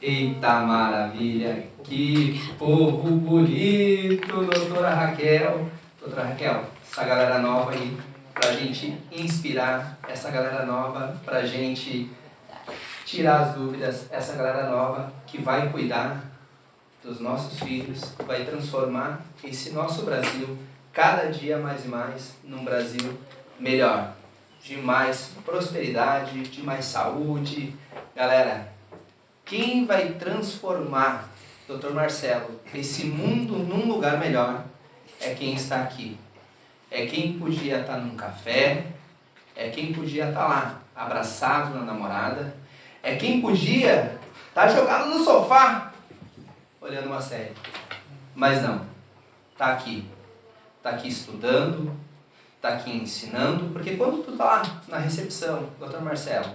Eita maravilha, que povo bonito, doutora Raquel. Doutora Raquel, essa galera nova aí, pra gente inspirar essa galera nova, pra gente tirar as dúvidas, essa galera nova que vai cuidar dos nossos filhos, vai transformar esse nosso Brasil cada dia mais e mais num Brasil melhor, de mais prosperidade, de mais saúde. Galera, quem vai transformar, Dr. Marcelo, esse mundo num lugar melhor é quem está aqui. É quem podia estar num café, é quem podia estar lá, abraçado na namorada, é quem podia estar jogado no sofá, olhando uma série. Mas não, está aqui estudando, está aqui ensinando, porque quando tu está lá na recepção, Dr. Marcelo,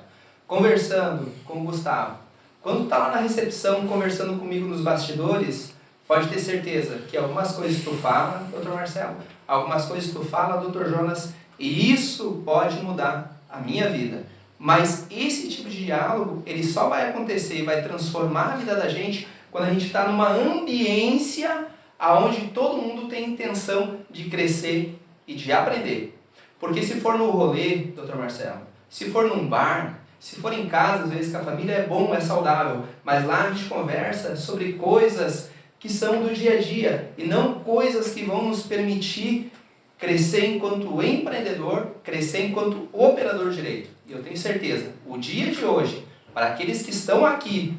conversando com o Gustavo, quando tu está lá na recepção conversando comigo nos bastidores, pode ter certeza que algumas coisas tu fala, Dr. Marcelo, algumas coisas tu fala, Dr. Jonas, e isso pode mudar a minha vida. Mas esse tipo de diálogo, ele só vai acontecer e vai transformar a vida da gente quando a gente está numa ambiência onde todo mundo tem intenção de crescer e de aprender. Porque se for no rolê, Dr. Marcelo, se for num bar, se for em casa, às vezes com a família é bom, é saudável, mas lá a gente conversa sobre coisas que são do dia a dia e não coisas que vão nos permitir crescer enquanto empreendedor, crescer enquanto operador de direito. E eu tenho certeza, o dia de hoje, para aqueles que estão aqui,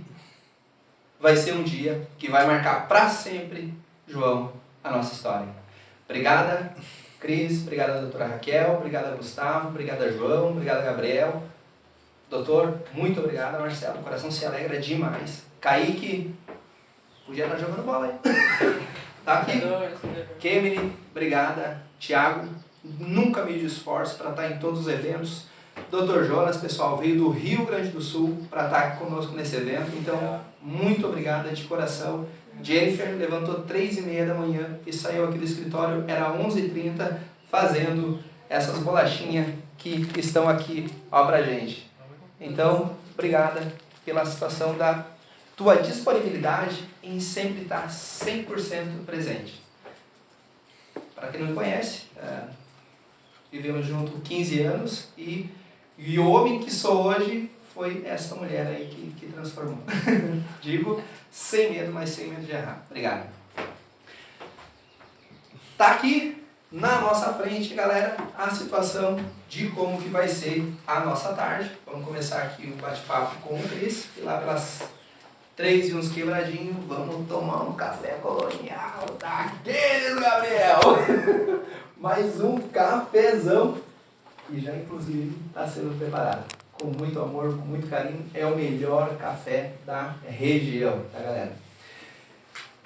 vai ser um dia que vai marcar para sempre, João, a nossa história. Obrigada, Cris, obrigada, doutora Raquel, obrigada, Gustavo, obrigada, João, obrigada, Gabriel. Doutor, muito obrigado, Marcelo, o coração se alegra demais. Kaique, podia estar jogando bola aí. Tá aqui. Kemily, obrigada. Tiago, nunca medi esforço para estar em todos os eventos. Dr. Jonas, pessoal, veio do Rio Grande do Sul para estar aqui conosco nesse evento. Então, muito obrigada de coração. Jennifer levantou 3h30 da manhã e saiu aqui do escritório, era 11h30, fazendo essas bolachinhas que estão aqui pra gente. Então, obrigada pela situação da tua disponibilidade em sempre estar 100% presente. Para quem não me conhece, vivemos juntos 15 anos e o homem que sou hoje foi essa mulher aí que transformou. Digo sem medo, mas sem medo de errar. Obrigado. Tá aqui na nossa frente, galera, a situação de como que vai ser a nossa tarde. Vamos começar aqui o bate-papo com o Cris, e lá pelas 3 e uns quebradinhos, vamos tomar um café colonial daqueles, Gabriel! Mais um cafezão, que já inclusive está sendo preparado com muito amor, com muito carinho. É o melhor café da região, tá, galera?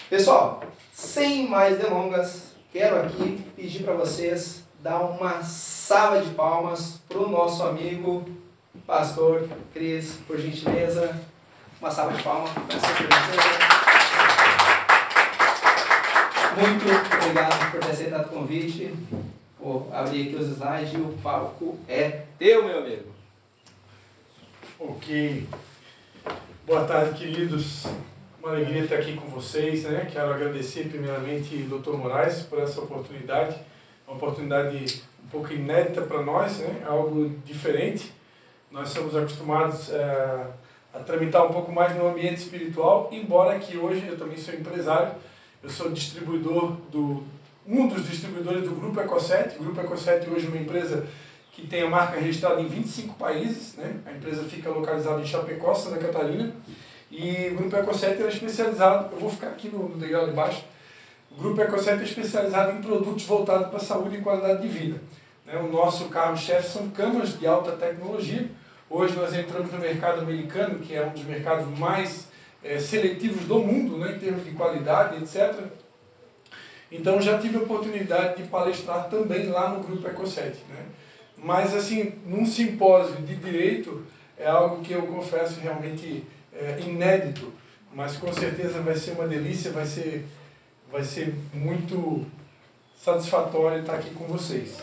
Pessoal, sem mais delongas, quero aqui pedir para vocês dar uma salva de palmas para o nosso amigo pastor Cris, por gentileza. Uma salva de palmas para essa gentileza. Muito obrigado por ter aceitado o convite. Vou abrir aqui os slides e o palco é teu, meu amigo. Ok. Boa tarde, queridos. Uma alegria estar aqui com vocês, né? Quero agradecer primeiramente ao Dr. Moraes por essa oportunidade. Uma oportunidade um pouco inédita para nós, né? Algo diferente. Nós somos acostumados a tramitar um pouco mais no ambiente espiritual, embora que hoje eu também sou empresário. Eu sou distribuidor um dos distribuidores do Grupo Ecosset. O Grupo Ecosset hoje é uma empresa que tem a marca registrada em 25 países, né? A empresa fica localizada em Chapecó, Santa Catarina. E o Grupo Ecosset é especializado, eu vou ficar aqui no degrau de baixo, o Grupo Ecosset é especializado em produtos voltados para a saúde e qualidade de vida. Né? O nosso carro-chefe são câmaras de alta tecnologia. Hoje nós entramos no mercado americano, que é um dos mercados mais seletivos do mundo, né? Em termos de qualidade, etc. Então já tive a oportunidade de palestrar também lá no Grupo Ecosset, né? Mas assim, num simpósio de direito, é algo que eu confesso realmente inédito, mas com certeza vai ser uma delícia, vai ser muito satisfatório estar aqui com vocês.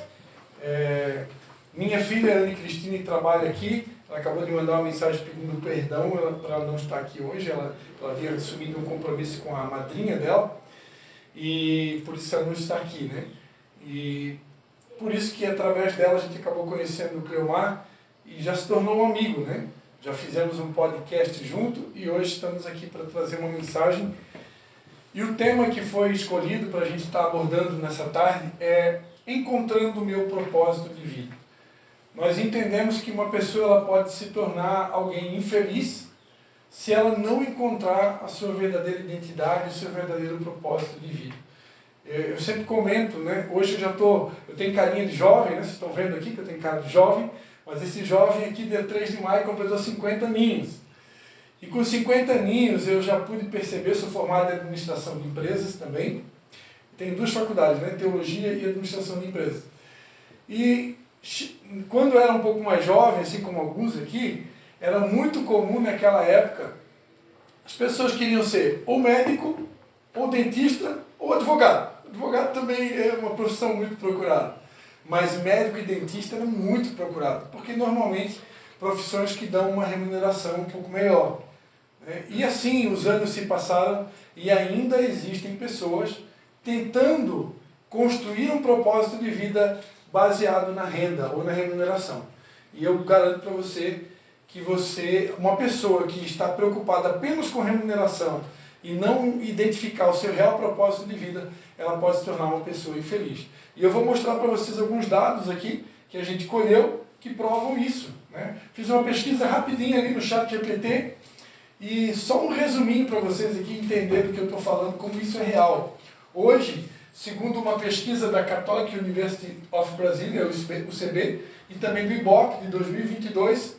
Minha filha, Ana Cristina, trabalha aqui, Ela acabou de mandar uma mensagem pedindo perdão para ela não estar aqui hoje. Ela havia assumido um compromisso com a madrinha dela e por isso ela não está aqui, né? E por isso que através dela a gente acabou conhecendo o Cleomar e já se tornou um amigo, né? Já fizemos um podcast junto e hoje estamos aqui para trazer uma mensagem. E o tema que foi escolhido para a gente estar abordando nessa tarde é encontrando o meu propósito de vida. Nós entendemos que uma pessoa ela pode se tornar alguém infeliz se ela não encontrar a sua verdadeira identidade, o seu verdadeiro propósito de vida. Eu sempre comento, né? Hoje eu tenho carinha de jovem, né? Vocês estão vendo aqui que eu tenho cara de jovem, mas esse jovem aqui, dia 3 de maio, completou 50 aninhos. E com 50 aninhos eu já pude perceber, sou formado em administração de empresas também, tenho 2 faculdades, né? Teologia e administração de empresas. E quando eu era um pouco mais jovem, assim como alguns aqui, era muito comum naquela época, as pessoas queriam ser ou médico, ou dentista, ou advogado. Advogado também é uma profissão muito procurada, mas médico e dentista eram muito procurados, porque normalmente profissões que dão uma remuneração um pouco melhor. E assim os anos se passaram e ainda existem pessoas tentando construir um propósito de vida baseado na renda ou na remuneração. E eu garanto para você que uma pessoa que está preocupada apenas com remuneração e não identificar o seu real propósito de vida, ela pode se tornar uma pessoa infeliz. E eu vou mostrar para vocês alguns dados aqui que a gente colheu que provam isso, né? Fiz uma pesquisa rapidinha ali no ChatGPT e só um resuminho para vocês aqui entenderem do que eu estou falando, como isso é real. Hoje, segundo uma pesquisa da Catholic University of Brasília, o UCB, e também do IBOP, de 2022,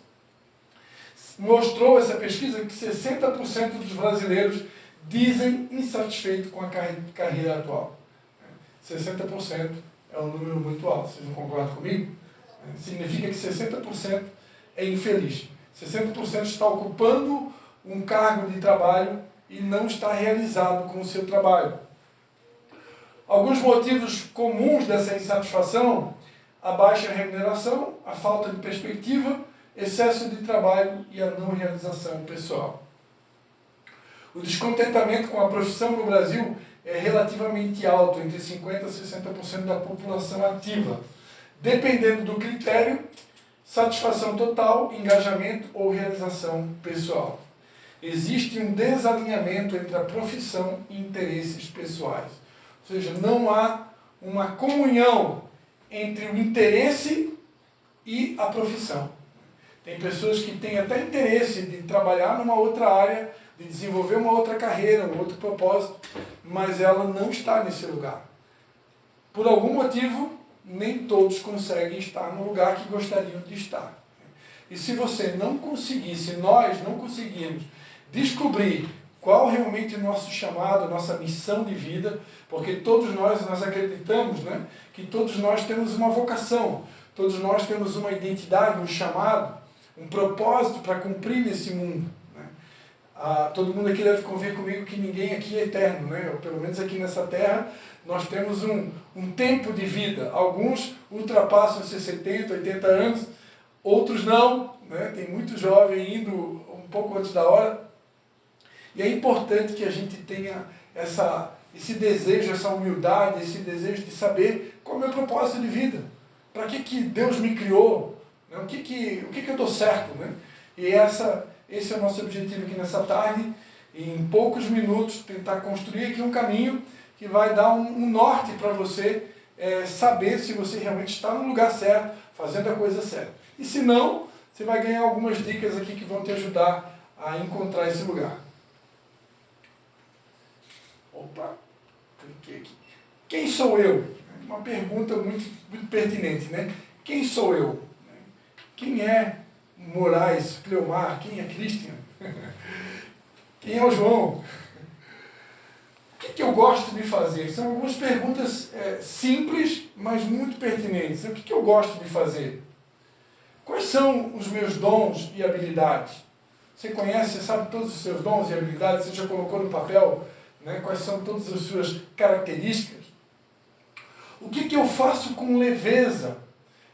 mostrou essa pesquisa que 60% dos brasileiros dizem insatisfeitos com a carreira atual. 60% é um número muito alto, vocês não concordam comigo? Significa que 60% é infeliz. 60% está ocupando um cargo de trabalho e não está realizado com o seu trabalho. Alguns motivos comuns dessa insatisfação: a baixa remuneração, a falta de perspectiva, excesso de trabalho e a não realização pessoal. O descontentamento com a profissão no Brasil é relativamente alto, entre 50% a 60% da população ativa. Dependendo do critério, satisfação total, engajamento ou realização pessoal. Existe um desalinhamento entre a profissão e interesses pessoais. Ou seja, não há uma comunhão entre o interesse e a profissão. Tem pessoas que têm até interesse de trabalhar numa outra área, de desenvolver uma outra carreira, um outro propósito, mas ela não está nesse lugar. Por algum motivo, nem todos conseguem estar no lugar que gostariam de estar. E se você não conseguir, se nós não conseguirmos descobrir qual realmente é o nosso chamado, a nossa missão de vida, porque todos nós acreditamos, né, que todos nós temos uma vocação, todos nós temos uma identidade, um chamado, um propósito para cumprir nesse mundo. Todo mundo aqui deve convir comigo que ninguém aqui é eterno, né? Ou pelo menos aqui nessa terra nós temos um tempo de vida. Alguns ultrapassam esses 70, 80 anos, outros não, né? Tem muito jovem indo um pouco antes da hora. E é importante que a gente tenha esse desejo, essa humildade, esse desejo de saber qual é o meu propósito de vida. Para que Deus me criou? Né? O que eu dou certo? Né? E esse é o nosso objetivo aqui nessa tarde, e em poucos minutos tentar construir aqui um caminho que vai dar um norte para você saber se você realmente está no lugar certo, fazendo a coisa certa. E se não, você vai ganhar algumas dicas aqui que vão te ajudar a encontrar esse lugar. Opa, cliquei aqui. Quem sou eu? Uma pergunta muito, muito pertinente, né? Quem sou eu? Quem é Moraes, Cleomar? Quem é Christian? Quem é o João? O que eu gosto de fazer? São algumas perguntas simples, mas muito pertinentes. O que eu gosto de fazer? Quais são os meus dons e habilidades? Você conhece, você sabe todos os seus dons e habilidades? Você já colocou no papel, né? Quais são todas as suas características? O que eu faço com leveza,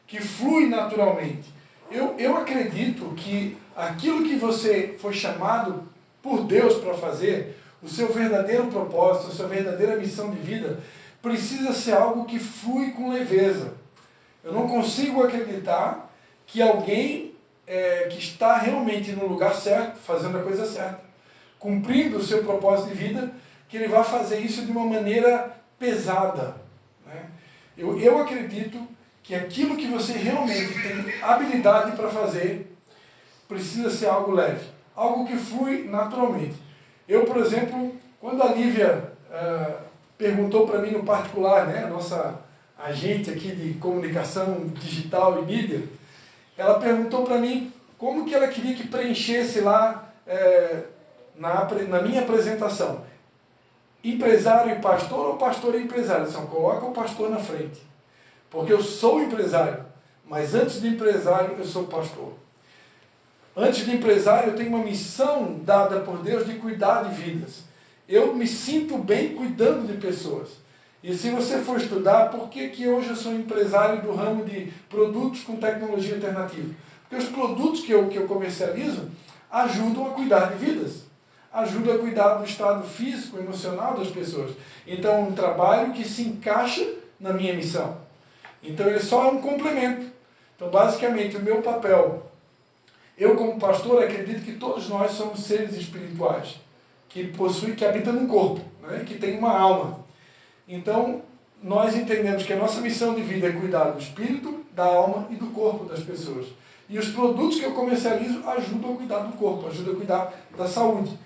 que flui naturalmente? Eu acredito que aquilo que você foi chamado por Deus para fazer, o seu verdadeiro propósito, a sua verdadeira missão de vida, precisa ser algo que flui com leveza. Eu não consigo acreditar que alguém que está realmente no lugar certo, fazendo a coisa certa, cumprindo o seu propósito de vida, que ele vai fazer isso de uma maneira pesada, né? Eu acredito que aquilo que você realmente tem habilidade para fazer precisa ser algo leve, algo que flui naturalmente. Eu, por exemplo, quando a Lívia perguntou para mim no particular, né, a nossa agente aqui de comunicação digital e mídia, ela perguntou para mim como que ela queria que preenchesse lá na minha apresentação. Empresário e pastor ou pastor e empresário? Então, coloca o pastor na frente. Porque eu sou empresário, mas antes de empresário eu sou pastor. Antes de empresário eu tenho uma missão dada por Deus de cuidar de vidas. Eu me sinto bem cuidando de pessoas. E se você for estudar, por que hoje eu sou empresário do ramo de produtos com tecnologia alternativa? Porque os produtos que eu comercializo ajudam a cuidar de vidas. Ajudam a cuidar do estado físico, emocional das pessoas. Então é um trabalho que se encaixa na minha missão. Então ele só é um complemento. Então basicamente o meu papel, eu como pastor acredito que todos nós somos seres espirituais, que habitam num corpo, né, que tem uma alma. Então nós entendemos que a nossa missão de vida é cuidar do espírito, da alma e do corpo das pessoas. E os produtos que eu comercializo ajudam a cuidar do corpo, ajudam a cuidar da saúde.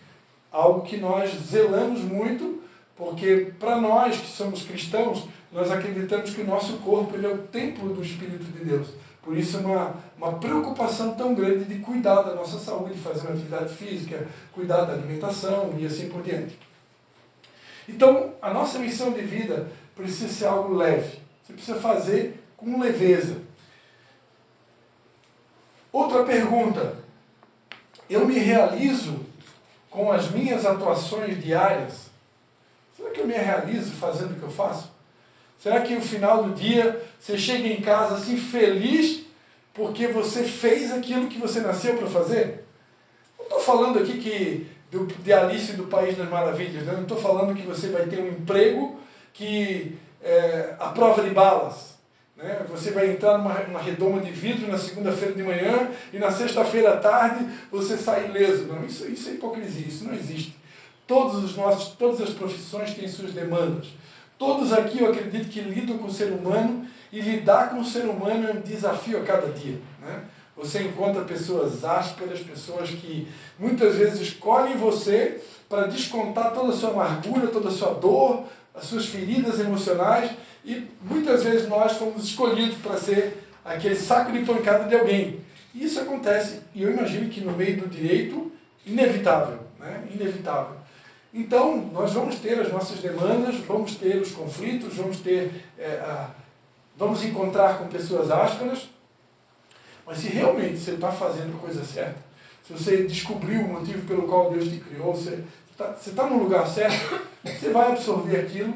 Algo que nós zelamos muito, porque para nós que somos cristãos, nós acreditamos que o nosso corpo ele é o templo do Espírito de Deus. Por isso uma preocupação tão grande de cuidar da nossa saúde, fazer uma atividade física, cuidar da alimentação e assim por diante. Então, a nossa missão de vida precisa ser algo leve. Você precisa fazer com leveza. Outra pergunta. Eu me realizo com as minhas atuações diárias? Será que eu me realizo fazendo o que eu faço? Será que no final do dia você chega em casa assim feliz porque você fez aquilo que você nasceu para fazer? Não estou falando aqui de Alice do País das Maravilhas, né? Não estou falando que você vai ter um emprego que a prova de balas. Né? Você vai entrar numa redoma de vidro na segunda-feira de manhã e na sexta-feira à tarde você sai ileso. Não, isso é hipocrisia, isso não existe. Todas as profissões têm suas demandas. Todos aqui eu acredito que lidam com o ser humano e lidar com o ser humano é um desafio a cada dia. Né? Você encontra pessoas ásperas, pessoas que muitas vezes escolhem você para descontar toda a sua amargura, toda a sua dor, as suas feridas emocionais, e muitas vezes nós fomos escolhidos para ser aquele saco de pancada de alguém. E isso acontece, e eu imagino que no meio do direito, inevitável, né? Inevitável. Então, nós vamos ter as nossas demandas, vamos ter os conflitos, vamos encontrar com pessoas ásperas, mas se realmente você está fazendo a coisa certa, se você descobriu o motivo pelo qual Deus te criou, você está no lugar certo, você vai absorver aquilo,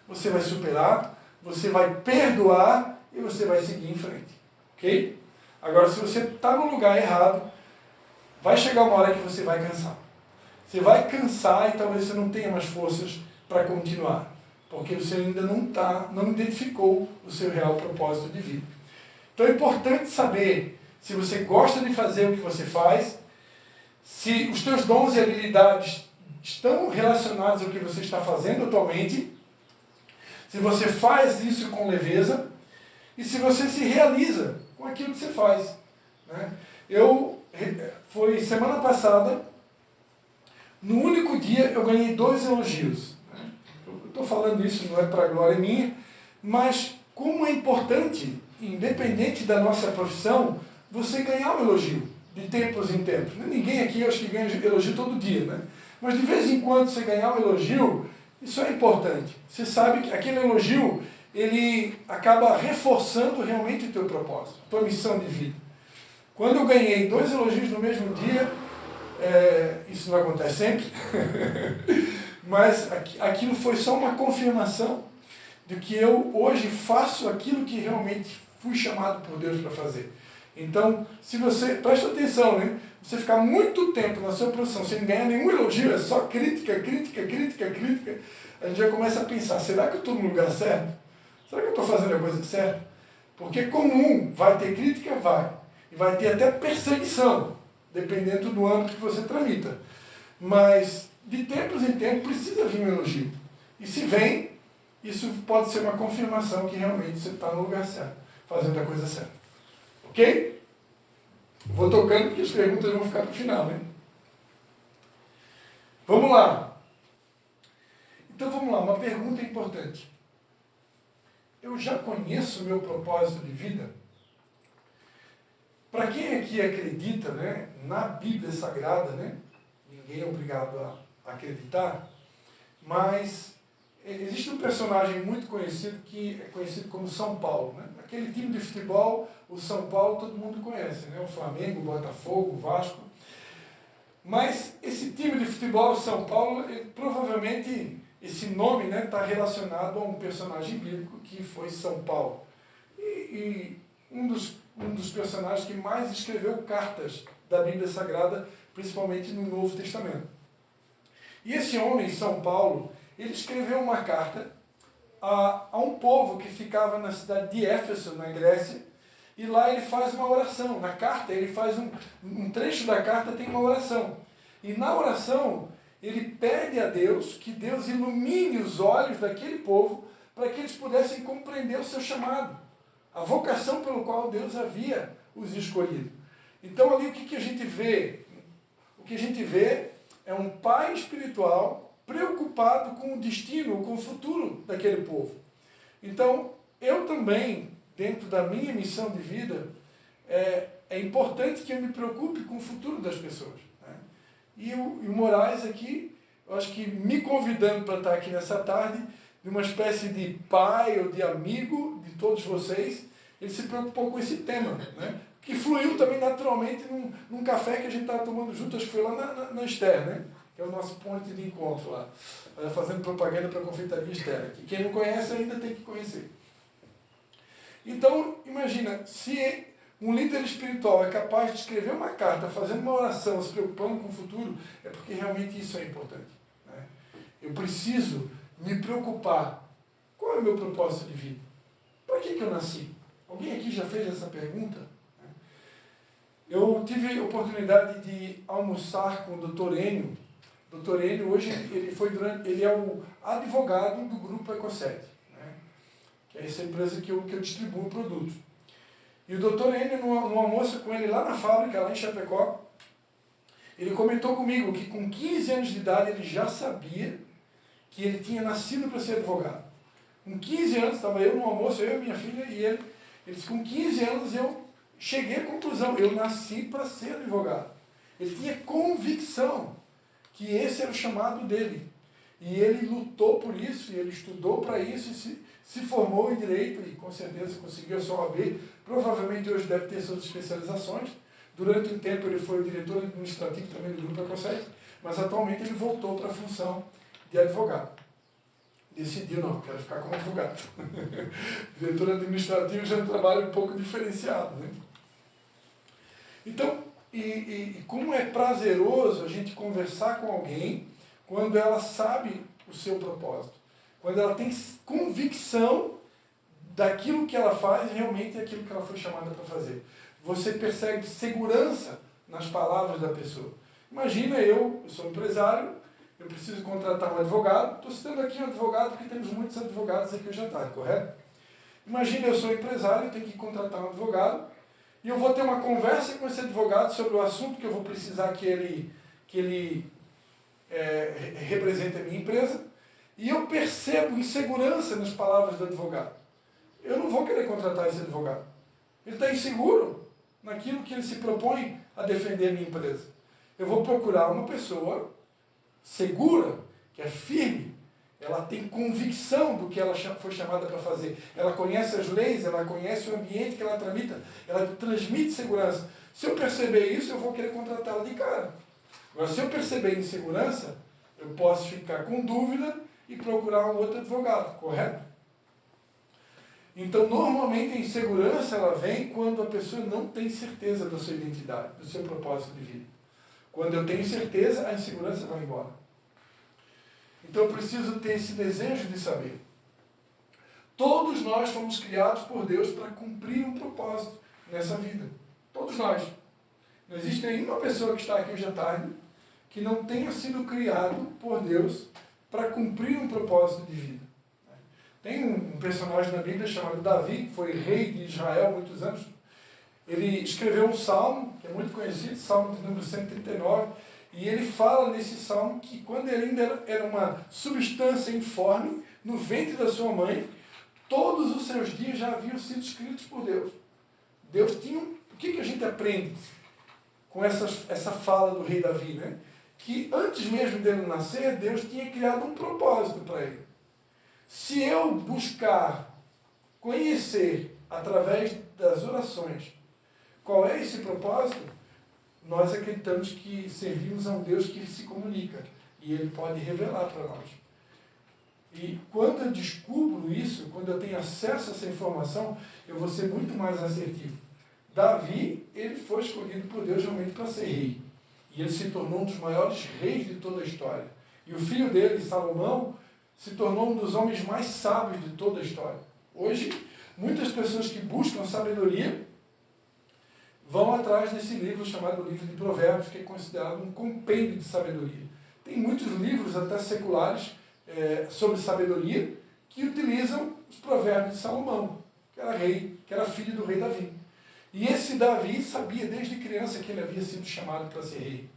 você vai superar, você vai perdoar e você vai seguir em frente. Ok? Agora, se você está no lugar errado, vai chegar uma hora que você vai cansar. Você vai cansar e talvez você não tenha mais forças para continuar, porque você ainda não identificou o seu real propósito de vida. Então é importante saber se você gosta de fazer o que você faz, se os teus dons e habilidades estão relacionados ao que você está fazendo atualmente, se você faz isso com leveza e se você se realiza com aquilo que você faz. Né? Foi semana passada, no único dia eu ganhei 2 elogios. Né? Eu estou falando isso, não é para glória minha, mas como é importante, independente da nossa profissão, você ganhar um elogio de tempos em tempos. Ninguém aqui acho que ganha elogio todo dia, né? Mas de vez em quando você ganhar um elogio, isso é importante. Você sabe que aquele elogio, ele acaba reforçando realmente o teu propósito, a tua missão de vida. Quando eu ganhei 2 elogios no mesmo dia, isso não acontece sempre, mas aquilo foi só uma confirmação de que eu hoje faço aquilo que realmente fui chamado por Deus para fazer. Então, se você, presta atenção, né? Você ficar muito tempo na sua profissão sem ganhar nenhum elogio, é só crítica, crítica, crítica, crítica, a gente já começa a pensar, será que eu estou no lugar certo? Será que eu estou fazendo a coisa certa? Porque comum, vai ter crítica? Vai. E vai ter até perseguição, dependendo do âmbito que você tramita. Mas, de tempos em tempos, precisa vir um elogio. E se vem, isso pode ser uma confirmação que realmente você está no lugar certo, fazendo a coisa certa. Ok? Vou tocando porque as perguntas vão ficar para o final, né? Vamos lá. Então vamos lá, uma pergunta importante. Eu já conheço o meu propósito de vida? Para quem aqui acredita, né, na Bíblia Sagrada, né, ninguém é obrigado a acreditar, mas existe um personagem muito conhecido que é conhecido como São Paulo. Né? Aquele time de futebol, o São Paulo, todo mundo conhece, né? O Flamengo, o Botafogo, o Vasco. Mas esse time de futebol, o São Paulo, provavelmente esse nome está relacionado a um personagem bíblico que foi São Paulo. E um dos personagens que mais escreveu cartas da Bíblia Sagrada, principalmente no Novo Testamento. E esse homem, São Paulo, ele escreveu uma carta a um povo que ficava na cidade de Éfeso, na Grécia, e lá ele faz uma oração. Na carta, ele faz um trecho da carta tem uma oração. E na oração, ele pede a Deus que Deus ilumine os olhos daquele povo para que eles pudessem compreender o seu chamado, a vocação pelo qual Deus havia os escolhido. Então ali o que a gente vê? O que a gente vê é um pai espiritual preocupado com o destino, com o futuro daquele povo. Então, eu também, dentro da minha missão de vida, é importante que eu me preocupe com o futuro das pessoas. Né? E o Moraes aqui, eu acho que me convidando para estar aqui nessa tarde, de uma espécie de pai ou de amigo de todos vocês, ele se preocupou com esse tema, né? Que fluiu também naturalmente num café que a gente estava tomando junto, acho que foi lá na Esther, né? Que é o nosso ponto de encontro lá, fazendo propaganda para a confeitaria Esther, que quem não conhece ainda tem que conhecer. Então, imagina, se um líder espiritual é capaz de escrever uma carta, fazendo uma oração, se preocupando com o futuro, é porque realmente isso é importante. Né? Eu preciso me preocupar. Qual é o meu propósito de vida? Para que eu nasci? Alguém aqui já fez essa pergunta? Eu tive a oportunidade de almoçar com o Dr. Enio. O Dr. Enio, hoje, ele é o advogado do Grupo Ecosset, né? Que é essa empresa que eu distribuo produtos. E o Dr. Enio, no almoço com ele lá na fábrica, lá em Chapecó, ele comentou comigo que com 15 anos de idade ele já sabia que ele tinha nascido para ser advogado. Com 15 anos, estava eu no almoço, eu e minha filha, e ele disse, com 15 anos eu cheguei à conclusão, eu nasci para ser advogado. Ele tinha convicção que esse era o chamado dele. E ele lutou por isso, e ele estudou para isso, e se formou em Direito, e com certeza conseguiu a sua OAB. Provavelmente hoje deve ter suas especializações. Durante um tempo ele foi o diretor administrativo também do Grupo Ecosset, mas atualmente ele voltou para a função de advogado. Decidiu, não, quero ficar como advogado. Diretor administrativo já é um trabalho um pouco diferenciado, né? Então, e como é prazeroso a gente conversar com alguém quando ela sabe o seu propósito, quando ela tem convicção daquilo que ela faz realmente é aquilo que ela foi chamada para fazer. Você percebe segurança nas palavras da pessoa. Imagina eu sou empresário, eu preciso contratar um advogado, estou citando aqui um advogado porque temos muitos advogados aqui hoje à tarde, correto? Imagina eu sou empresário, eu tenho que contratar um advogado, e eu vou ter uma conversa com esse advogado sobre o assunto que eu vou precisar que ele represente a minha empresa, e eu percebo insegurança nas palavras do advogado. Eu não vou querer contratar esse advogado. Ele está inseguro naquilo que ele se propõe a defender a minha empresa. Eu vou procurar uma pessoa segura, que é firme, ela tem convicção do que ela foi chamada para fazer. Ela conhece as leis, ela conhece o ambiente que ela tramita, ela transmite segurança. Se eu perceber isso, eu vou querer contratá-la de cara. Agora, se eu perceber insegurança, eu posso ficar com dúvida e procurar um outro advogado, correto? Então, normalmente, a insegurança ela vem quando a pessoa não tem certeza da sua identidade, do seu propósito de vida. Quando eu tenho certeza, a insegurança vai embora. Então, eu preciso ter esse desejo de saber. Todos nós fomos criados por Deus para cumprir um propósito nessa vida. Todos nós. Não existe nenhuma pessoa que está aqui hoje à tarde que não tenha sido criado por Deus para cumprir um propósito de vida. Tem um personagem na Bíblia chamado Davi, que foi rei de Israel há muitos anos. Ele escreveu um salmo, que é muito conhecido, Salmo de número 139, e ele fala nesse salmo que quando ele ainda era uma substância informe, no ventre da sua mãe, todos os seus dias já haviam sido escritos por Deus. Deus tinha... O que a gente aprende com essa fala do rei Davi, né? Que antes mesmo dele nascer, Deus tinha criado um propósito para ele. Se eu buscar conhecer, através das orações, qual é esse propósito, nós acreditamos que servimos a um Deus que se comunica. E Ele pode revelar para nós. E quando eu descubro isso, quando eu tenho acesso a essa informação, eu vou ser muito mais assertivo. Davi, ele foi escolhido por Deus realmente para ser rei. E ele se tornou um dos maiores reis de toda a história. E o filho dele, Salomão, se tornou um dos homens mais sábios de toda a história. Hoje, muitas pessoas que buscam sabedoria vão atrás desse livro chamado Livro de Provérbios, que é considerado um compêndio de sabedoria. Tem muitos livros, até seculares, sobre sabedoria, que utilizam os provérbios de Salomão, que era rei, que era filho do rei Davi. E esse Davi sabia desde criança que ele havia sido chamado para ser rei.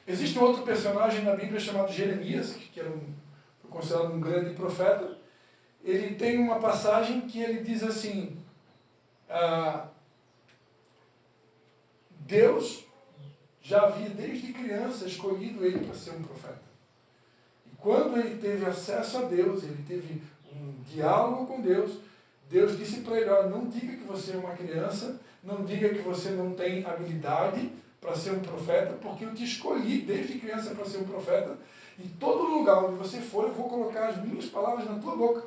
Existe um outro personagem na Bíblia chamado Jeremias, que era foi considerado um grande profeta. Ele tem uma passagem que ele diz assim, Deus já havia desde criança escolhido ele para ser um profeta. E quando ele teve acesso a Deus, ele teve um diálogo com Deus, Deus disse para ele, olha, não diga que você é uma criança, não diga que você não tem habilidade para ser um profeta, porque eu te escolhi desde criança para ser um profeta, e todo lugar onde você for, eu vou colocar as minhas palavras na tua boca.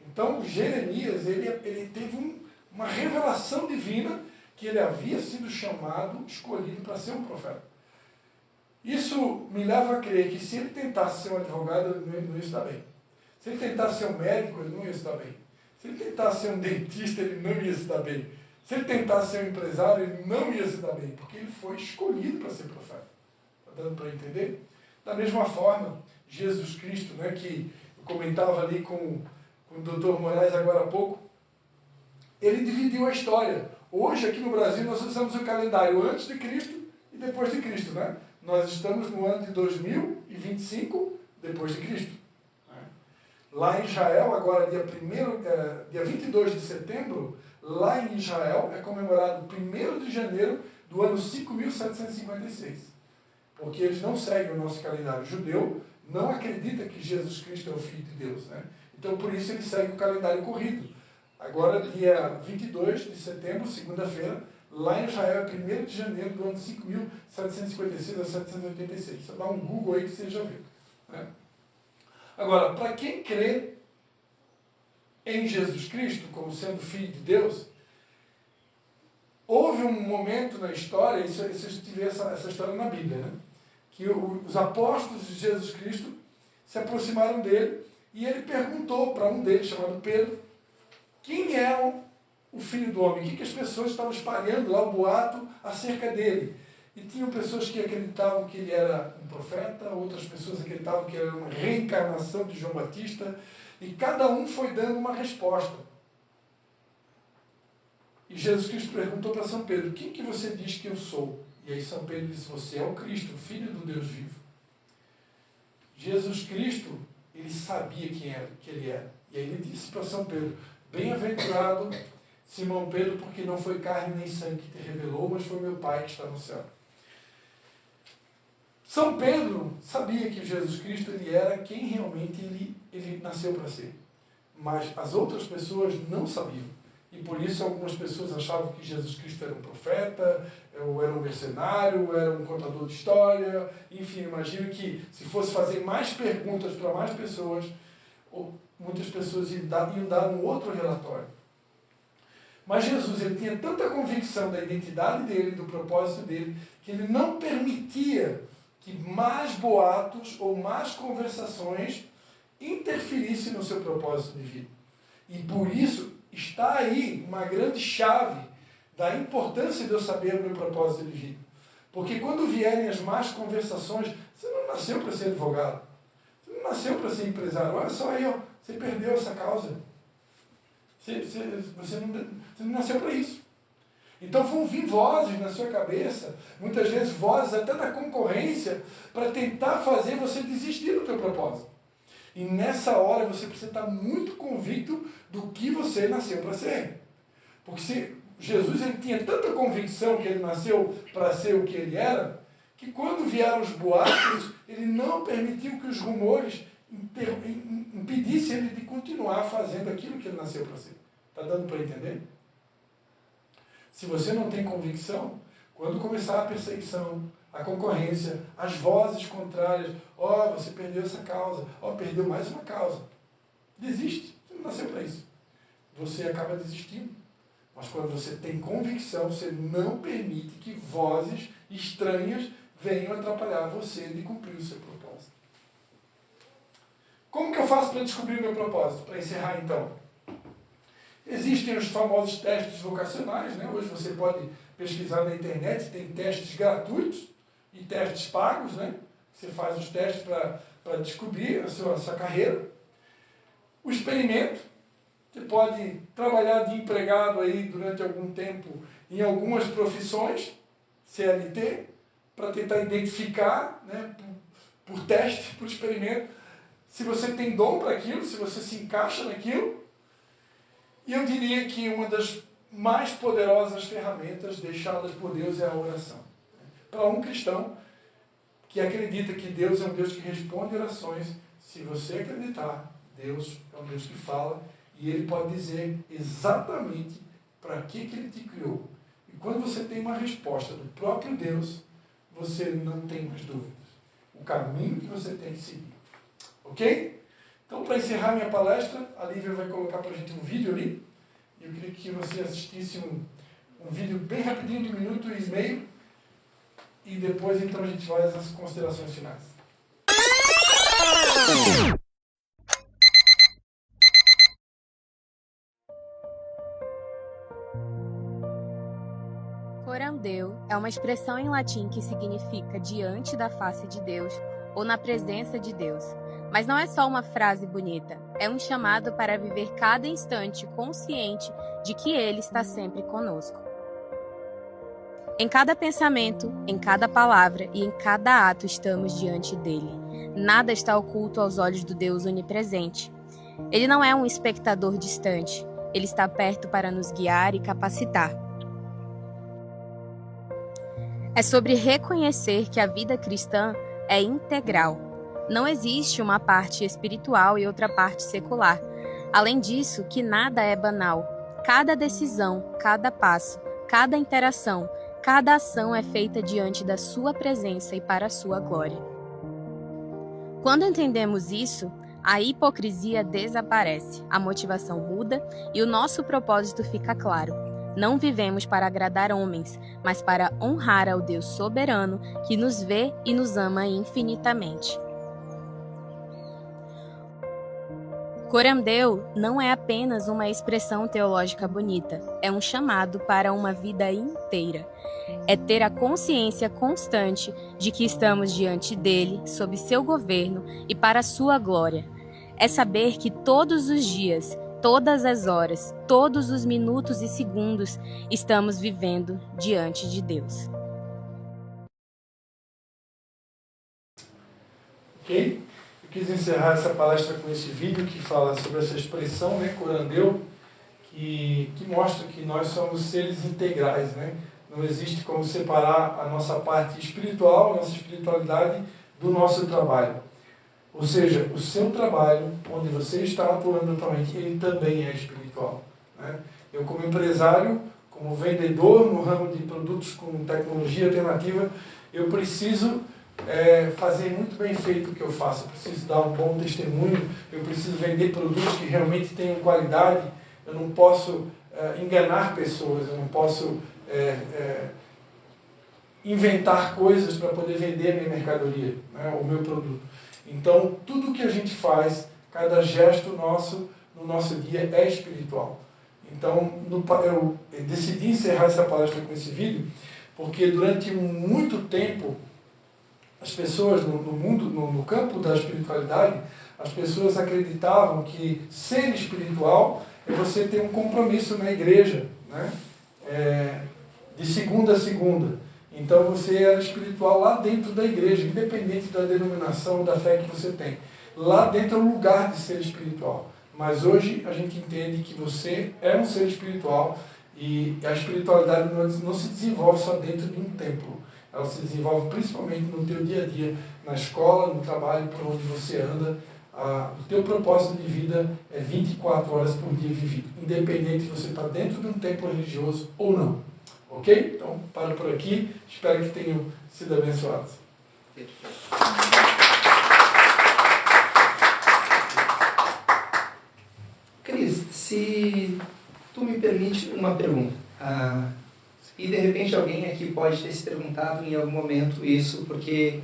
Então, Jeremias, ele teve uma revelação divina que ele havia sido chamado, escolhido para ser um profeta. Isso me leva a crer que se ele tentasse ser um advogado, ele não ia estar bem. Se ele tentasse ser um médico, ele não ia estar bem. Se ele tentasse ser um dentista, ele não ia se dar bem. Se ele tentasse ser um empresário, ele não ia se dar bem, porque ele foi escolhido para ser profeta. Está dando para entender? Da mesma forma, Jesus Cristo, né, que eu comentava ali com o Dr. Moraes agora há pouco, ele dividiu a história. Hoje, aqui no Brasil, nós usamos o calendário antes de Cristo e depois de Cristo, né? Nós estamos no ano de 2025 depois de Cristo. Lá em Israel, agora dia 22 de setembro, lá em Israel é comemorado 1º de janeiro do ano 5756. Porque eles não seguem o nosso calendário. O judeu não acredita que Jesus Cristo é o Filho de Deus, né? Então, por isso, ele segue o calendário corrido. Agora, dia 22 de setembro, segunda-feira, lá em Israel, é 1º de janeiro do ano 5756 a 786. Você dá um Google aí que você já viu, né? Agora, para quem crê em Jesus Cristo como sendo Filho de Deus, houve um momento na história, isso a gente vê essa história na Bíblia, né? Que os apóstolos de Jesus Cristo se aproximaram dele e ele perguntou para um deles, chamado Pedro, quem é o Filho do Homem? O que as pessoas estavam espalhando lá, o boato acerca dele? E tinham pessoas que acreditavam que ele era um profeta, outras pessoas acreditavam que era uma reencarnação de João Batista, e cada um foi dando uma resposta. E Jesus Cristo perguntou para São Pedro, quem que você diz que eu sou? E aí São Pedro disse, você é o Cristo, o Filho do Deus vivo. Jesus Cristo, ele sabia que ele era. E aí ele disse para São Pedro, bem-aventurado Simão Pedro, porque não foi carne nem sangue que te revelou, mas foi meu Pai que está no céu. São Pedro sabia que Jesus Cristo ele era quem realmente ele nasceu para ser. Mas as outras pessoas não sabiam. E por isso algumas pessoas achavam que Jesus Cristo era um profeta, ou era um mercenário, ou era um contador de história. Enfim, imagino que se fosse fazer mais perguntas para mais pessoas, ou muitas pessoas iam dar um outro relatório. Mas Jesus, ele tinha tanta convicção da identidade dele, do propósito dele, que ele não permitia que mais boatos ou mais conversações interferissem no seu propósito de vida. E por isso está aí uma grande chave da importância de eu saber o meu propósito de vida. Porque quando vierem as más conversações, você não nasceu para ser advogado. Você não nasceu para ser empresário. Olha só aí, ó, você perdeu essa causa. Você não nasceu para isso. Então vão vir vozes na sua cabeça, muitas vezes vozes até da concorrência, para tentar fazer você desistir do teu propósito. E nessa hora você precisa estar muito convicto do que você nasceu para ser. Porque se Jesus ele tinha tanta convicção que ele nasceu para ser o que ele era, que quando vieram os boatos, ele não permitiu que os rumores impedissem ele de continuar fazendo aquilo que ele nasceu para ser. Está dando para entender? Se você não tem convicção, quando começar a perseguição, a concorrência, as vozes contrárias, ó, você perdeu essa causa, ó, perdeu mais uma causa. Desiste, você não nasceu para isso. Você acaba desistindo. Mas quando você tem convicção, você não permite que vozes estranhas venham atrapalhar você de cumprir o seu propósito. Como que eu faço para descobrir o meu propósito? Para encerrar então. Existem os famosos testes vocacionais, né? Hoje você pode pesquisar na internet, tem testes gratuitos e testes pagos, né? Você faz os testes para descobrir a sua carreira. O experimento, você pode trabalhar de empregado aí durante algum tempo em algumas profissões, CLT, para tentar identificar, né, por teste, por experimento, se você tem dom para aquilo, se você se encaixa naquilo. E eu diria que uma das mais poderosas ferramentas deixadas por Deus é a oração. Para um cristão que acredita que Deus é um Deus que responde orações, se você acreditar, Deus é um Deus que fala e Ele pode dizer exatamente para que Ele te criou. E quando você tem uma resposta do próprio Deus, você não tem mais dúvidas. O caminho que você tem que seguir. Ok? Então, para encerrar minha palestra, a Lívia vai colocar para a gente um vídeo ali. Eu queria que você assistisse um vídeo bem rapidinho, de 1,5 minutos, e depois, então, a gente vai às considerações finais. Coram Deo é uma expressão em latim que significa diante da face de Deus ou na presença de Deus. Mas não é só uma frase bonita, é um chamado para viver cada instante consciente de que Ele está sempre conosco. Em cada pensamento, em cada palavra e em cada ato estamos diante dele. Nada está oculto aos olhos do Deus onipresente. Ele não é um espectador distante, ele está perto para nos guiar e capacitar. É sobre reconhecer que a vida cristã é integral. Não existe uma parte espiritual e outra parte secular. Além disso, que nada é banal. Cada decisão, cada passo, cada interação, cada ação é feita diante da sua presença e para a sua glória. Quando entendemos isso, a hipocrisia desaparece, a motivação muda e o nosso propósito fica claro. Não vivemos para agradar homens, mas para honrar ao Deus soberano que nos vê e nos ama infinitamente. Coram Deo não é apenas uma expressão teológica bonita, é um chamado para uma vida inteira. É ter a consciência constante de que estamos diante dele, sob seu governo e para a sua glória. É saber que todos os dias, todas as horas, todos os minutos e segundos estamos vivendo diante de Deus. Ok? Eu quis encerrar essa palestra com esse vídeo que fala sobre essa expressão, né, Coram Deo, que mostra que nós somos seres integrais, né? Não existe como separar a nossa parte espiritual, a nossa espiritualidade, do nosso trabalho. Ou seja, o seu trabalho, onde você está atuando atualmente, ele também é espiritual, né? Eu, como empresário, como vendedor no ramo de produtos com tecnologia alternativa, eu preciso fazer muito bem feito o que eu faço, eu preciso dar um bom testemunho, eu preciso vender produtos que realmente tenham qualidade, eu não posso enganar pessoas, eu não posso inventar coisas para poder vender a minha mercadoria, né, o meu produto. Então, tudo que a gente faz, cada gesto nosso, no nosso dia é espiritual. Então, eu decidi encerrar essa palestra com esse vídeo, porque durante muito tempo, as pessoas no mundo, no campo da espiritualidade, as pessoas acreditavam que ser espiritual é você ter um compromisso na igreja, né? De segunda a segunda. Então você era espiritual lá dentro da igreja, independente da denominação, da fé que você tem. Lá dentro é o lugar de ser espiritual. Mas hoje a gente entende que você é um ser espiritual e a espiritualidade não se desenvolve só dentro de um templo. Ela se desenvolve principalmente no teu dia a dia, na escola, no trabalho, por onde você anda. O teu propósito de vida é 24 horas por dia vivido, independente se você está dentro de um templo religioso ou não. Ok? Então, paro por aqui. Espero que tenham sido abençoados. Cris, se tu me permite uma pergunta, e de repente alguém aqui pode ter se perguntado em algum momento isso, porque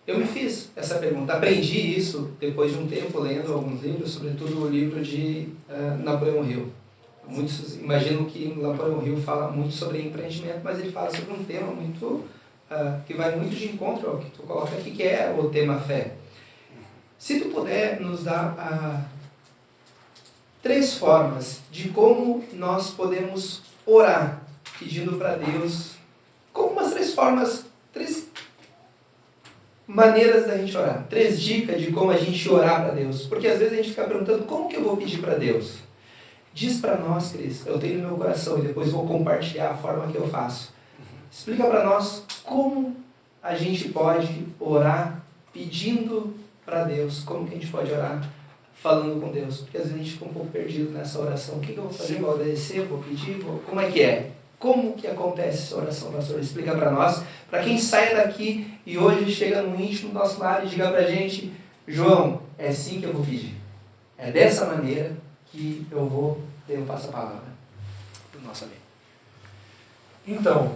eu me fiz essa pergunta, aprendi isso depois de um tempo lendo alguns livros, sobretudo o livro de Napoleão Hill. Muitos imaginam que Napoleão Hill fala muito sobre empreendimento, mas ele fala sobre um tema muito que vai muito de encontro ao que tu coloca aqui, que é o tema fé. Se tu puder nos dar 3 formas de como nós podemos orar, pedindo para Deus, como umas 3 formas, 3 maneiras da gente orar, 3 dicas de como a gente orar para Deus, porque às vezes a gente fica perguntando, como que eu vou pedir para Deus? Diz para nós, Cris, eu tenho no meu coração e depois vou compartilhar a forma que eu faço. Explica para nós como a gente pode orar pedindo para Deus, como que a gente pode orar falando com Deus, porque às vezes a gente fica um pouco perdido nessa oração. O que eu vou fazer? Vou agradecer? Vou pedir? Como é que é? Como que acontece essa oração, pastor? Explica para nós, para quem sai daqui e hoje chega no íntimo do nosso lar e diga para a gente, João, é assim que eu vou pedir. É dessa maneira que eu passo a palavra para o nosso amigo. Então,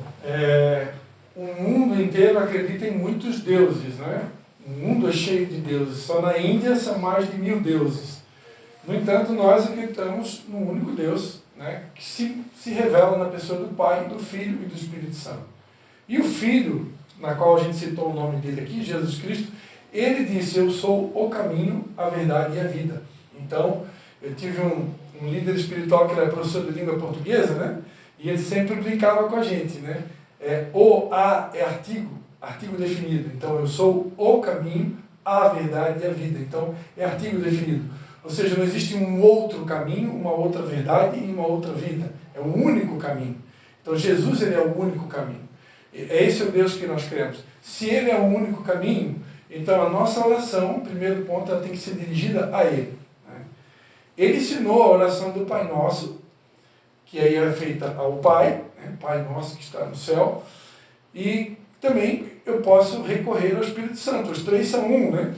o mundo inteiro acredita em muitos deuses, né? O mundo é cheio de deuses. Só na Índia são mais de 1000 deuses. No entanto, nós acreditamos num único Deus, né? Que se revela na pessoa do Pai, do Filho e do Espírito Santo. E o Filho, na qual a gente citou o nome dele aqui, Jesus Cristo, ele disse, eu sou o caminho, a verdade e a vida. Então, eu tive um líder espiritual que era professor de língua portuguesa, né? E ele sempre brincava com a gente, né? A é artigo definido. Então, eu sou o caminho, a verdade e a vida. Então, é artigo definido. Ou seja, não existe um outro caminho, uma outra verdade e uma outra vida. É um único caminho. Então, Jesus, ele é o único caminho. É esse o Deus que nós cremos. Se ele é o único caminho, então a nossa oração, primeiro ponto, ela tem que ser dirigida a ele. Ele ensinou a oração do Pai Nosso, que aí é feita ao Pai, né? Pai Nosso que está no céu, e também eu posso recorrer ao Espírito Santo, os 3 são um, né?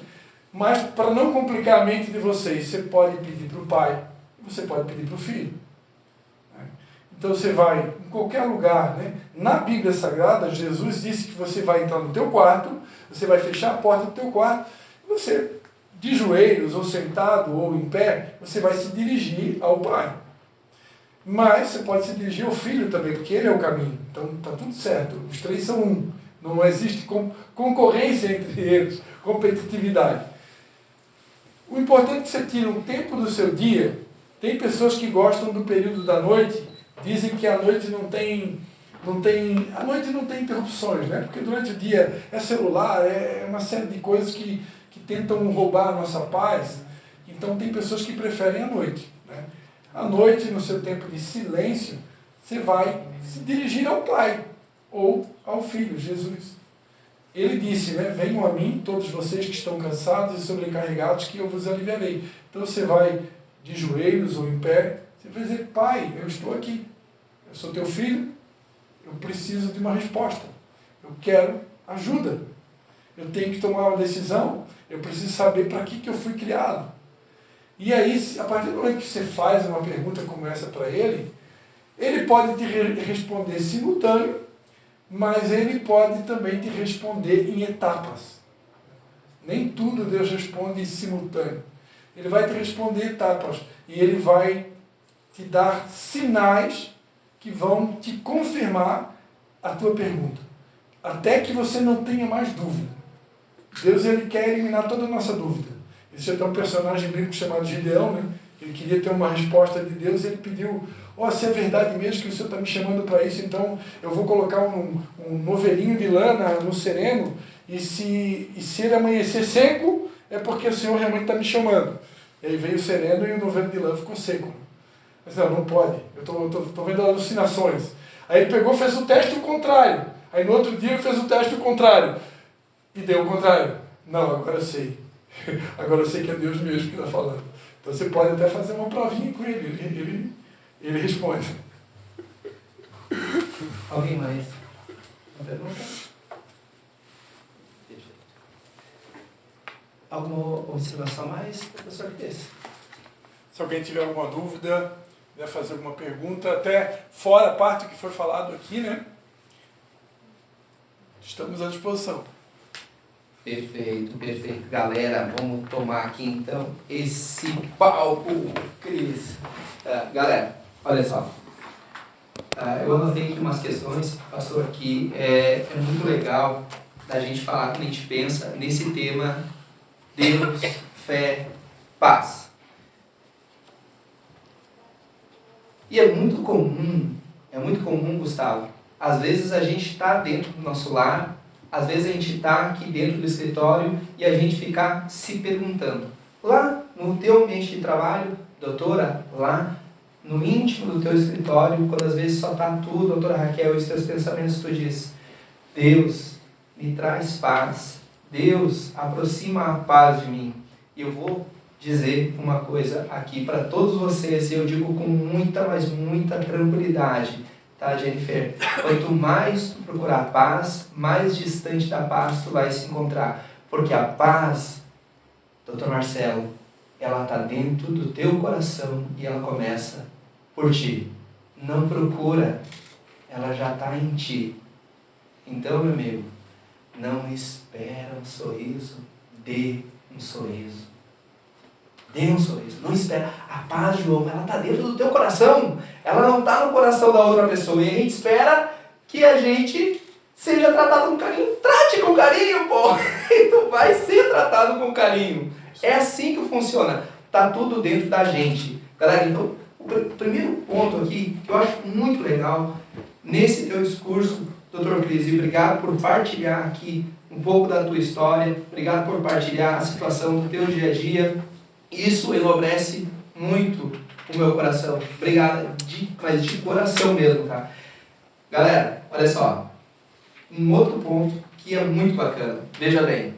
Mas para não complicar a mente de vocês, você pode pedir para o Pai, você pode pedir para o Filho. Né? Então você vai em qualquer lugar, né? Na Bíblia Sagrada, Jesus disse que você vai entrar no teu quarto, você vai fechar a porta do teu quarto, você, de joelhos, ou sentado, ou em pé, você vai se dirigir ao Pai. Mas você pode se dirigir ao Filho também, porque Ele é o caminho. Então está tudo certo, os 3 são um. Não existe concorrência entre eles, competitividade. O importante é que você tire um tempo do seu dia. Tem pessoas que gostam do período da noite, dizem que a noite a noite não tem interrupções, né? Porque durante o dia é celular, é uma série de coisas que tentam roubar a nossa paz. Então tem pessoas que preferem a noite, né? À noite, no seu tempo de silêncio, você vai se dirigir ao Pai ou ao Filho, Jesus. Ele disse, né? Venham a mim, todos vocês que estão cansados e sobrecarregados, que eu vos aliviarei. Então você vai de joelhos ou em pé, você vai dizer, Pai, eu estou aqui, eu sou teu filho, eu preciso de uma resposta, eu quero ajuda. eu tenho que tomar uma decisão, eu preciso saber para que eu fui criado. E aí, a partir do momento que você faz uma pergunta como essa para ele pode te responder simultâneo, mas ele pode também te responder em etapas. Nem tudo Deus responde simultâneo. Ele vai te responder em etapas e ele vai te dar sinais que vão te confirmar a tua pergunta, até que você não tenha mais dúvida. Deus, ele quer eliminar toda a nossa dúvida. Existe até um personagem bíblico chamado Gideão, né? Ele queria ter uma resposta de Deus e ele pediu, se é verdade mesmo que o Senhor está me chamando para isso, então eu vou colocar um novelinho de lã no sereno, e se ele amanhecer seco, é porque o Senhor realmente está me chamando. E aí veio o sereno e o novelo de lã ficou seco. Mas não pode, eu estou vendo alucinações. Aí ele pegou, fez o teste o contrário. Aí no outro dia ele fez o teste o contrário. E deu o contrário. Não, agora eu sei. Agora eu sei que é Deus mesmo que está falando. Então você pode até fazer uma provinha com ele. Ele responde. Alguém mais? Uma pergunta? Alguma observação mais, professor Cris? Se alguém tiver alguma dúvida, quiser fazer alguma pergunta, até fora a parte que foi falado aqui, né? Estamos à disposição. Perfeito, perfeito. Galera, vamos tomar aqui então esse palco, Cris. Galera, olha só. Eu anotei aqui umas questões, pastor, aqui é muito legal da gente falar quando a gente pensa nesse tema Deus, fé, paz. E é muito comum, Gustavo, às vezes a gente está dentro do nosso lar, às vezes a gente está aqui dentro do escritório e a gente ficar se perguntando. Lá no teu ambiente de trabalho, doutora, lá no íntimo do teu escritório, quando às vezes só está tu, doutora Raquel, e os teus pensamentos, tu diz, Deus, me traz paz. Deus, aproxima a paz de mim. E eu vou dizer uma coisa aqui para todos vocês, e eu digo com muita, mas muita tranquilidade. Tá, Jennifer? Quanto mais tu procurar paz, mais distante da paz tu vai se encontrar. Porque a paz, doutor Marcelo, ela está dentro do teu coração e ela começa por ti. Não procura, ela já está em ti. Então, meu amigo, não espera um sorriso, dê um sorriso. Dê um sorriso, não espera. A paz, João, ela está dentro do teu coração. Ela não está no coração da outra pessoa. E a gente espera que a gente seja tratado com carinho. Trate com carinho, pô! E tu vai ser tratado com carinho. É assim que funciona. Está tudo dentro da gente. Galera, então, o primeiro ponto aqui, que eu acho muito legal, nesse teu discurso, Dr. Cris, e obrigado por partilhar aqui um pouco da tua história, obrigado por partilhar a situação do teu dia a dia. Isso enobrece muito o meu coração. Obrigado, mas de coração mesmo, tá? Galera, olha só. Um outro ponto que é muito bacana. Veja bem.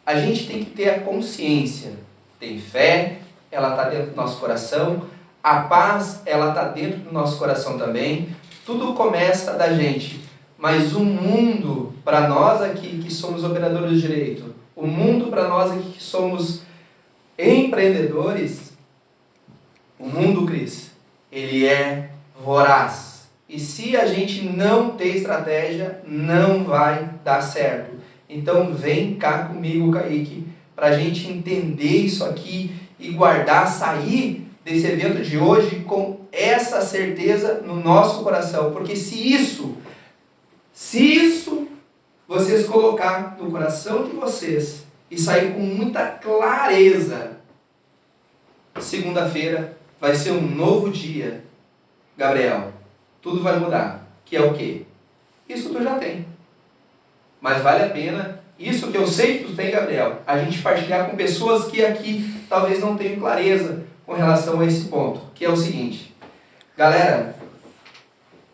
A gente tem que ter a consciência. Tem fé, ela está dentro do nosso coração. A paz, ela está dentro do nosso coração também. Tudo começa da gente. Mas o mundo, para nós aqui que somos operadores de direito, o mundo para nós aqui que somos empreendedores, o mundo, Cris, ele é voraz. E se a gente não ter estratégia, não vai dar certo. Então vem cá comigo, Kaique, para a gente entender isso aqui e guardar, sair desse evento de hoje com essa certeza no nosso coração. Porque se isso vocês colocar no coração de vocês e sair com muita clareza, segunda-feira vai ser um novo dia, Gabriel. Tudo vai mudar. Que é o quê? Isso tu já tem. Mas vale a pena, isso que eu sei que tu tem, Gabriel, a gente partilhar com pessoas que aqui talvez não tenham clareza com relação a esse ponto. Que é o seguinte. Galera,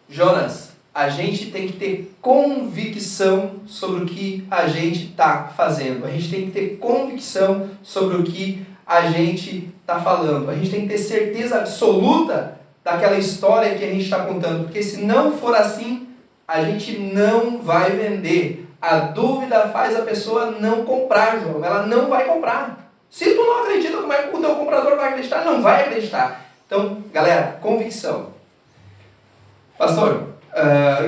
Jonas, a gente tem que ter convicção sobre o que a gente está fazendo. A gente tem que ter convicção sobre o que a gente está falando. A gente tem que ter certeza absoluta daquela história que a gente está contando. Porque se não for assim, a gente não vai vender. A dúvida faz a pessoa não comprar, João. Ela não vai comprar. Se tu não acredita, como é que o teu comprador vai acreditar? Não vai acreditar. Então, galera, convicção. Pastor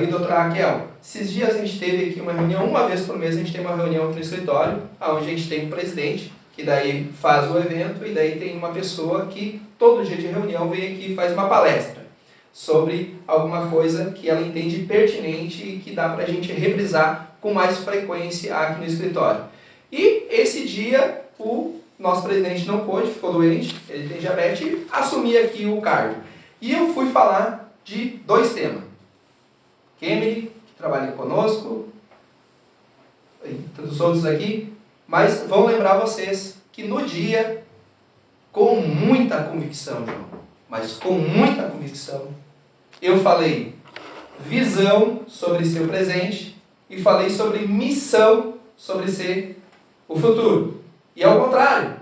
e doutora Raquel, esses dias a gente teve aqui uma reunião, uma vez por mês a gente tem uma reunião aqui no escritório, onde a gente tem um presidente, que daí faz o evento, e daí tem uma pessoa que todo dia de reunião vem aqui e faz uma palestra sobre alguma coisa que ela entende pertinente e que dá para a gente reprisar com mais frequência aqui no escritório. E esse dia o nosso presidente não pôde, ficou doente, ele tem diabetes, e assumi aqui o cargo. E eu fui falar de 2 temas. Kemily, que trabalha conosco, e todos os outros aqui, mas vão lembrar vocês que no dia, com muita convicção, João, mas com muita convicção, eu falei visão sobre ser o presente e falei sobre missão sobre ser o futuro. E ao contrário,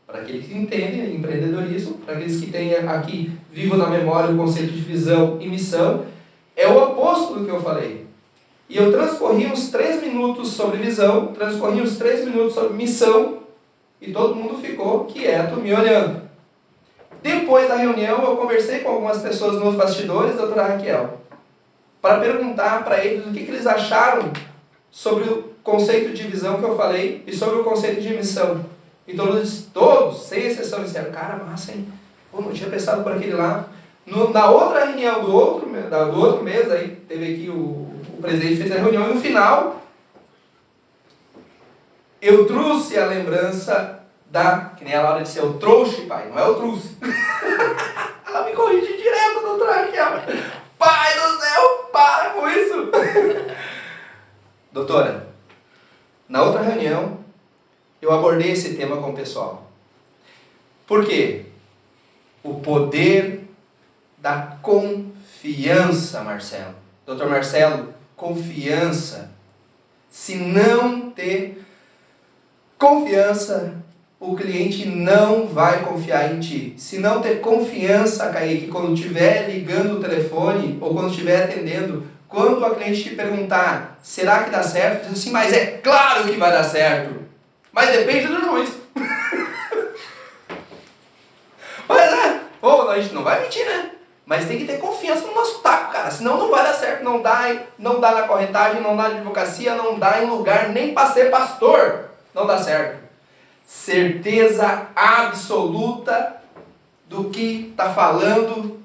para aqueles que entendem empreendedorismo, para aqueles que têm aqui vivo na memória o conceito de visão e missão, é o oposto do que eu falei. E eu transcorri uns 3 minutos sobre visão, transcorri uns 3 minutos sobre missão, e todo mundo ficou quieto me olhando. Depois da reunião, eu conversei com algumas pessoas nos bastidores, doutora Raquel, para perguntar para eles o que eles acharam sobre o conceito de visão que eu falei e sobre o conceito de missão. E todos, sem exceção, disseram, cara, massa, hein? Pô, não tinha pensado por aquele lá. Na outra reunião do outro mês, aí teve aqui o presidente fez a reunião, e no final, eu trouxe a lembrança que nem a Laura disse, eu trouxe, pai, não é eu trouxe. Ela me corrige direto, doutora Raquel. Pai do céu, para com isso. Doutora, na outra reunião, eu abordei esse tema com o pessoal. Por quê? O poder da confiança, Marcelo. Doutor Marcelo, confiança. Se não ter confiança, o cliente não vai confiar em ti. Se não ter confiança, Kaique, quando estiver ligando o telefone ou quando estiver atendendo, quando a cliente te perguntar, será que dá certo? Diz assim, mas é claro que vai dar certo. Mas depende do juiz. Mas a gente não vai mentir, né? Mas tem que ter confiança no nosso taco, cara. Senão não vai dar certo. Não dá na corretagem, não dá na advocacia, não dá em lugar nem para ser pastor. Não dá certo. Certeza absoluta do que está falando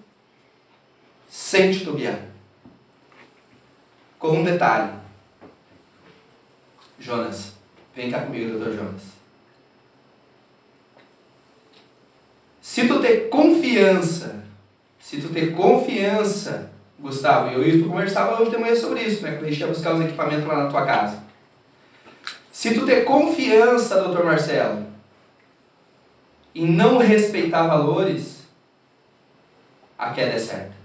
sem titubear. Com um detalhe. Jonas, vem cá comigo, doutor Jonas. Se tu ter confiança, Gustavo, eu e tu conversava hoje de manhã sobre isso, né? Quando a gente ia buscar os equipamentos lá na tua casa. Se tu ter confiança, doutor Marcelo, e não respeitar valores, a queda é certa.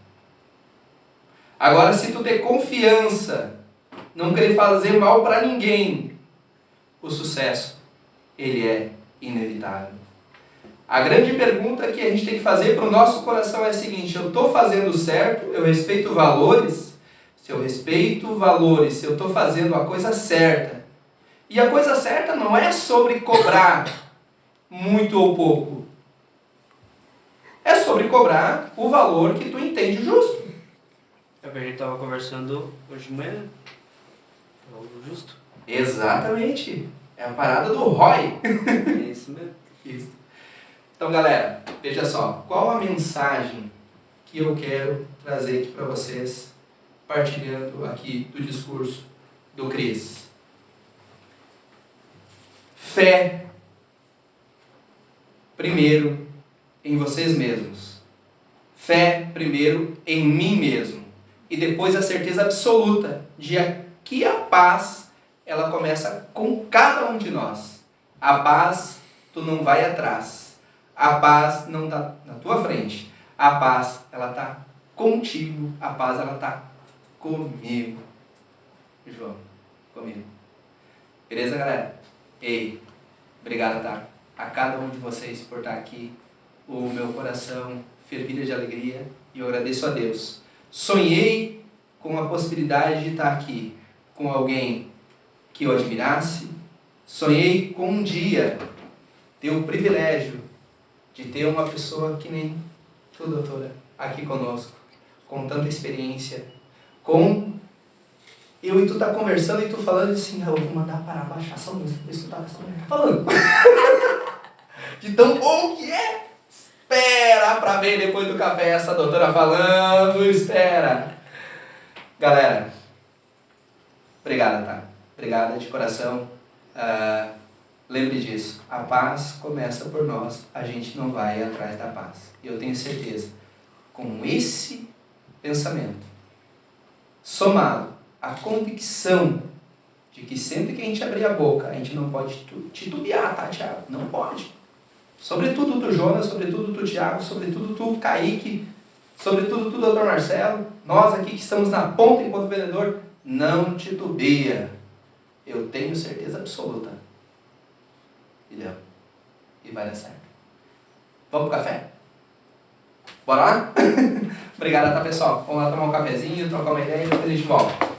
Agora, se tu ter confiança, não querer fazer mal para ninguém, o sucesso, ele é inevitável. A grande pergunta que a gente tem que fazer para o nosso coração é a seguinte, eu estou fazendo certo, eu respeito valores? Se eu respeito valores, se eu estou fazendo a coisa certa. E a coisa certa não é sobre cobrar muito ou pouco. É sobre cobrar o valor que tu entende justo. É o que a gente estava conversando hoje de manhã. É o justo. Exatamente. É a parada do ROI. É isso mesmo. Isso. Então, galera, veja só. Qual a mensagem que eu quero trazer aqui para vocês, partilhando aqui do discurso do Cris? Fé, primeiro, em vocês mesmos. Fé, primeiro, em mim mesmo. E depois a certeza absoluta de que a paz, ela começa com cada um de nós. A paz, tu não vai atrás. A paz não está na tua frente. A paz, ela está contigo. A paz, ela está comigo. João, comigo. Beleza, galera? Ei, obrigado, tá? A cada um de vocês por estar aqui. O meu coração fervilha de alegria e eu agradeço a Deus. Sonhei com a possibilidade de estar aqui com alguém que eu admirasse. Sonhei com um dia ter o privilégio de ter uma pessoa que nem tu, doutora, aqui conosco, com tanta experiência, com eu e tu tá conversando e tu falando assim, eu vou mandar parar, baixar essa música, pra escutar o que essa mulher tá falando. De tão bom que é. Espera pra ver depois do café essa doutora falando, espera. Galera, obrigada, tá? Obrigada de coração. Lembre disso, a paz começa por nós, a gente não vai atrás da paz. Eu tenho certeza, com esse pensamento, somado à convicção de que sempre que a gente abrir a boca, a gente não pode titubear, tá, Tiago? Não pode. Sobretudo tu, Jonas, sobretudo tu, Tiago, sobretudo tu, Kaique, sobretudo tu, doutor Marcelo, nós aqui que estamos na ponta enquanto vendedor, não titubeia. Eu tenho certeza absoluta. Entendeu? E vai dar certo. Vamos pro café? Bora lá? Obrigado, tá, pessoal? Vamos lá tomar um cafezinho, trocar uma ideia e depois a gente volta.